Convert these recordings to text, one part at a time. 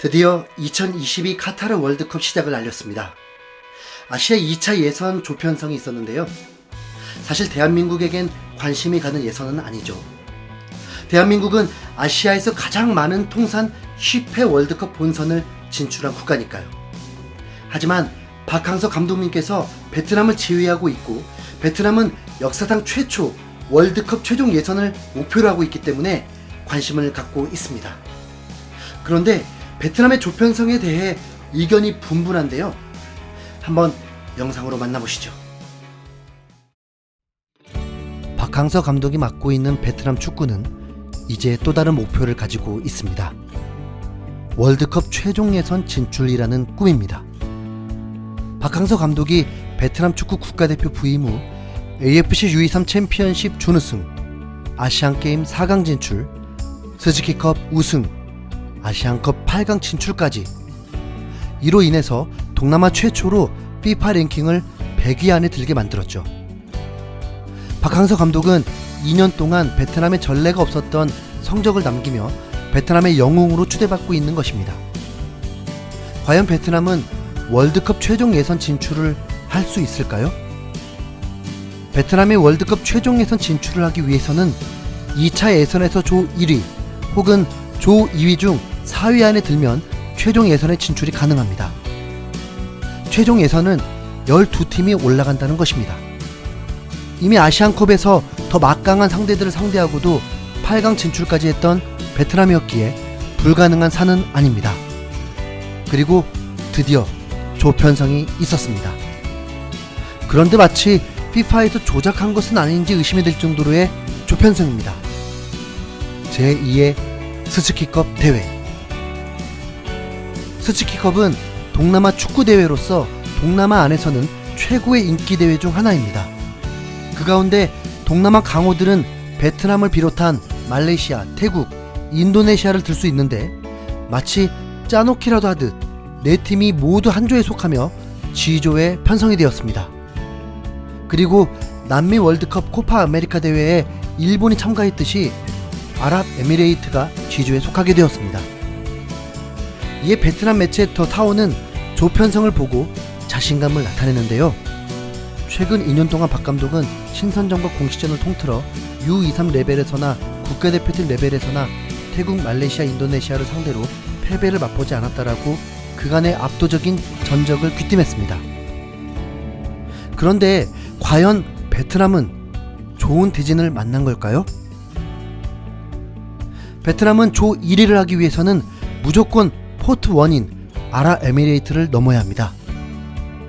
드디어 2022 카타르 월드컵 시작을 알렸습니다. 아시아 2차 예선 조편성이 있었는데요. 사실 대한민국에겐 관심이 가는 예선은 아니죠. 대한민국은 아시아에서 가장 많은 통산 10회 월드컵 본선을 진출한 국가니까요. 하지만 박항서 감독님께서 베트남을 지휘하고 있고, 베트남은 역사상 최초 월드컵 최종 예선을 목표로 하고 있기 때문에 관심을 갖고 있습니다. 그런데 베트남의 조편성에 대해 의견이 분분한데요. 한번 영상으로 만나보시죠. 박항서 감독이 맡고 있는 베트남 축구는 이제 또 다른 목표를 가지고 있습니다. 월드컵 최종 예선 진출이라는 꿈입니다. 박항서 감독이 베트남 축구 국가대표 부임 후 AFC U23 챔피언십 준우승, 아시안게임 4강 진출, 스즈키컵 우승, 아시안컵 8강 진출까지, 이로 인해서 동남아 최초로 FIFA 랭킹을 100위 안에 들게 만들었죠. 박항서 감독은 2년 동안 베트남에 전례가 없었던 성적을 남기며 베트남의 영웅으로 추대받고 있는 것입니다. 과연 베트남은 월드컵 최종 예선 진출을 할 수 있을까요? 베트남의 월드컵 최종 예선 진출을 하기 위해서는 2차 예선에서 조 1위 혹은 조 2위 중 4위 안에 들면 최종 예선에 진출이 가능합니다. 최종 예선은 12팀이 올라간다는 것입니다. 이미 아시안컵에서 더 막강한 상대들을 상대하고도 8강 진출까지 했던 베트남이었기에 불가능한 산은 아닙니다. 그리고 드디어 조편성이 있었습니다. 그런데 마치 FIFA에서 조작한 것은 아닌지 의심이 들 정도로의 조편성입니다. 제2의 스즈키컵 대회. 스즈키컵은 동남아 축구 대회로서 동남아 안에서는 최고의 인기 대회 중 하나입니다. 그 가운데 동남아 강호들은 베트남을 비롯한 말레이시아, 태국, 인도네시아를 들 수 있는데, 마치 짜놓기라도 하듯 네 팀이 모두 한 조에 속하며 G조에 편성이 되었습니다. 그리고 남미 월드컵 코파 아메리카 대회에 일본이 참가했듯이 아랍에미레이트가 G조에 속하게 되었습니다. 이에 베트남 매체 더 타오는 조편성을 보고 자신감을 나타내는데요. 최근 2년 동안 박 감독은 신선전과 공식전을 통틀어 U23 레벨에서나 국가대표팀 레벨에서나 태국, 말레이시아, 인도네시아를 상대로 패배를 맛보지 않았다라고 그간의 압도적인 전적을 귀띔했습니다. 그런데 과연 베트남은 좋은 대진을 만난 걸까요? 베트남은 조 1위를 하기 위해서는 무조건 포트 1인 아랍에미레이트를 넘어야 합니다.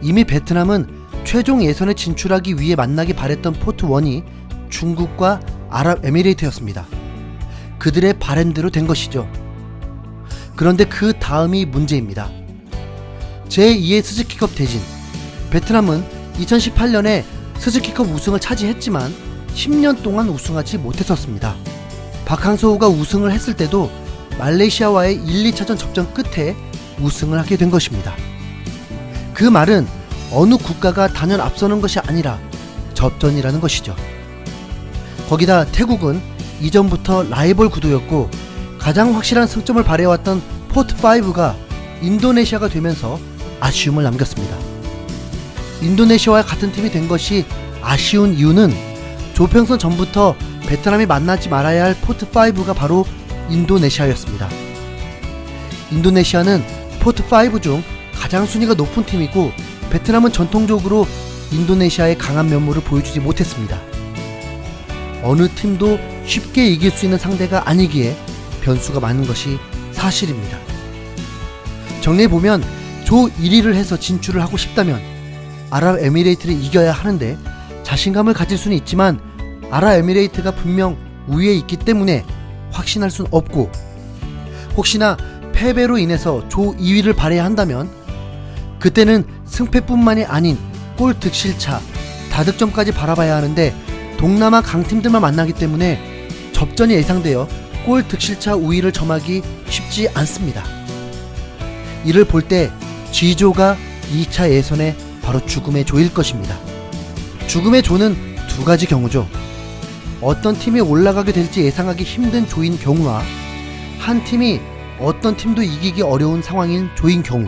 이미 베트남은 최종 예선에 진출하기 위해 만나기 바랬던 포트 1이 중국과 아랍에미레이트였습니다. 그들의 바램대로 된 것이죠. 그런데 그 다음이 문제입니다. 제2의 스즈키컵 대진. 베트남은 2018년에 스즈키컵 우승을 차지했지만 10년 동안 우승하지 못했었습니다. 박항서호가 우승을 했을 때도 말레이시아와의 1, 2차전 접전 끝에 우승을 하게 된 것입니다. 그 말은 어느 국가가 단연 앞서는 것이 아니라 접전이라는 것이죠. 거기다 태국은 이전부터 라이벌 구도였고, 가장 확실한 승점을 발휘해왔던 포트5가 인도네시아가 되면서 아쉬움을 남겼습니다. 인도네시아와 같은 팀이 된 것이 아쉬운 이유는 조편성 전부터 베트남이 만나지 말아야 할 포트5가 바로 인도네시아였습니다. 인도네시아는 포트5 중 가장 순위가 높은 팀이고, 베트남은 전통적으로 인도네시아의 강한 면모를 보여주지 못했습니다. 어느 팀도 쉽게 이길 수 있는 상대가 아니기에 변수가 많은 것이 사실입니다. 정리해보면 조 1위를 해서 진출을 하고 싶다면 아랍에미레이트를 이겨야 하는데, 자신감을 가질 수는 있지만 아랍에미레이트가 분명 우위에 있기 때문에 확신할 수는 없고, 혹시나 패배로 인해서 조 2위를 발휘해야 한다면 그때는 승패뿐만이 아닌 골 득실차, 다득점까지 바라봐야 하는데, 동남아 강팀들만 만나기 때문에 접전이 예상되어 골 득실차 우위를 점하기 쉽지 않습니다. 이를 볼 때 G조가 2차 예선의 바로 죽음의 조일 것입니다. 죽음의 조는 두 가지 경우죠. 어떤 팀이 올라가게 될지 예상하기 힘든 조인 경우와 한 팀이 어떤 팀도 이기기 어려운 상황인 조인 경우,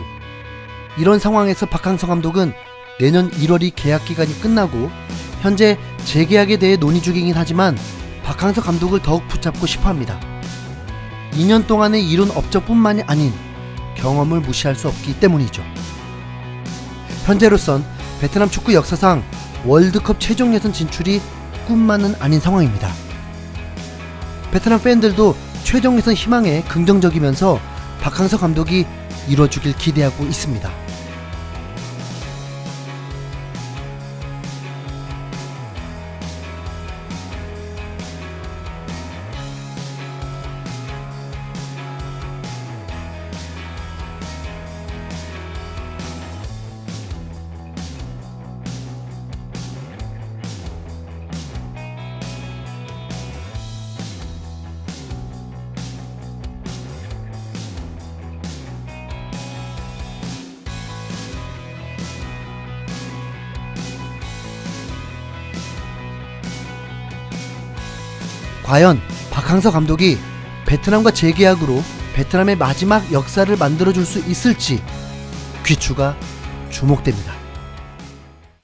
이런 상황에서 박항서 감독은 내년 1월이 계약 기간이 끝나고 현재 재계약에 대해 논의 중이긴 하지만 박항서 감독을 더욱 붙잡고 싶어 합니다. 2년 동안의 이룬 업적뿐만이 아닌 경험을 무시할 수 없기 때문이죠. 현재로선 베트남 축구 역사상 월드컵 최종 예선 진출이 꿈만은 아닌 상황입니다. 베트남 팬들도 최종 예선 희망에 긍정적이면서 박항서 감독이 이뤄주길 기대하고 있습니다. 과연 박항서 감독이 베트남과 재계약으로 베트남의 마지막 역사를 만들어줄 수 있을지 귀추가 주목됩니다.